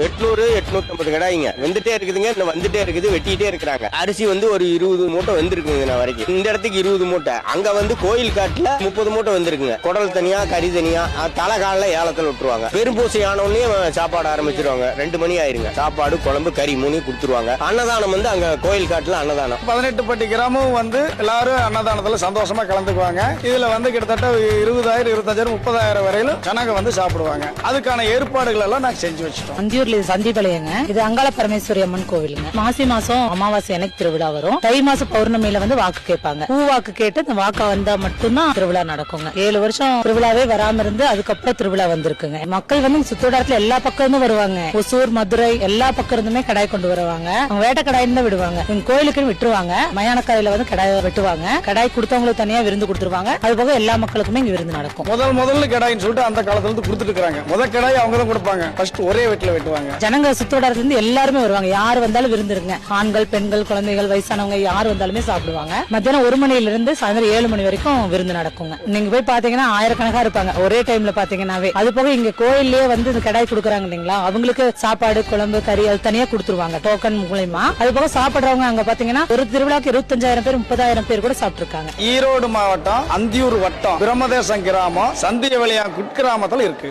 800 850 கடாய்ங்க வந்துட்டே இருக்குதுங்க. இன்னும் வந்துட்டே இருக்குது, வெட்டிட்டே இருக்கிறாங்க. அரிசி வந்து ஒரு 20 மூட்டை வந்திருக்குங்க நான் வரைக்கும். இந்த இடத்துக்கு 20 மூட்டை, அங்க வந்து கோயில் காட்டுல 30 மூட்டை வந்திருக்குங்க. குடல் தனியா, கறி தனியா, தலை காலில் ஏலத்தில் விட்டுருவாங்க. பெரும்பூசை ஆனோடனே சாப்பாடு ஆரம்பிச்சிருவாங்க. 2 மணி ஆயிருங்க. சாப்பாடு குழம்பு கறி 3 கொடுத்துருவாங்க. அன்னதானம் வந்து அங்க கோயில் காட்டுல அன்னதானம். 18 பட்டி கிராமம் வந்து எல்லாரும் அன்னதானத்துல சந்தோஷமா கலந்துக்குவாங்க. இதுல வந்து கிட்டத்தட்ட 20,000 25,000 30,000 வரையிலும் ஜனங்க வந்து சாப்பிடுவாங்க. அதுக்கான ஏற்பாடுகள் எல்லாம் நாங்க செஞ்சு வச்சிட்டோம். சந்திபாளையங்க. இது அங்காள பரமேஸ்வரி அம்மன் கோவிலுங்க. மாசி மாசம் அமாவாசை எனக்கு திருவிழா வரும். தை மாசம் பௌர்ணமியில வந்து வாக்கு கேட்பாங்க. பூ வாக்கு கேட்டு இந்த வாக்கா வந்தா மட்டும்தான் திருவிழா நடக்குங்க. 7 வருஷம் திருவிழாவே வராம இருந்து அதுக்கப்புறம் திருவிழா வந்திருக்குங்க. மக்கள் வந்து சுத்தோட்டத்துல எல்லா பக்கம் வருவாங்க. ஒசூர், மதுரை எல்லா பக்கம் இருந்துமே கடாய் கொண்டு வருவாங்க. அவங்க வேட்டை கடாயின்னு தான் விடுவாங்க. எங்க கோயிலுக்கு விட்டுருவாங்க. மயானக்கரையில வந்து கடாய் வெட்டுவாங்க. கடாய் கொடுத்தவங்களுக்கு தனியா விருந்து கொடுத்துருவாங்க. அது போக எல்லா மக்களுக்குமே இங்க விருந்து நடக்கும். முதல்ல கடாயின்னு சொல்லிட்டு அந்த காலத்துல இருந்து கொடுத்துட்டு இருக்காங்க. முதல் கடாய் அவங்க தான் கொடுப்பாங்க. ஃபர்ஸ்ட் ஒரே வீட்டுல வெட்டுவாங்க. ஜனங்க சுத்தோட்டத்துல இருந்து எல்லாருமே வருவாங்க. யாரு வந்தாலும் விருந்துருங்க. ஆண்கள், பெண்கள், குழந்தைகள், வயசானவங்க யாரு வந்தாலுமே சாப்பிடுவாங்க. மத்தியானம் 1 மணில இருந்து சாயந்தரம் 7 மணி வரைக்கும் விருந்து நடக்குங்க. நீங்க போய் பாத்தீங்கன்னா ஆயிரக்கணக்கா இருப்பாங்க ஒரே டைம்ல பாத்தீங்கன்னாவே. அது போக இங்க கோயிலே வந்து இந்த கடாய் கொடுக்குறாங்க இல்லைங்களா, அவங்களுக்கு சாப்பாடு, குழம்பு, கறி அது தனியா கொடுத்துருவாங்க டோக்கன் மூலமா. அது போக சாப்பிடுறவங்க அங்க பாத்தீங்கன்னா ஒரு திருவிழாக்கு 25,000 பேர் 30,000 பேர் கூட சாப்பிட்டு இருக்காங்க. ஈரோடு மாவட்டம் அந்தியூர் வட்டம் பிரம்மதேசம் கிராமம் சந்தியவெளியா குட்கிராமத்தில் இருக்கு.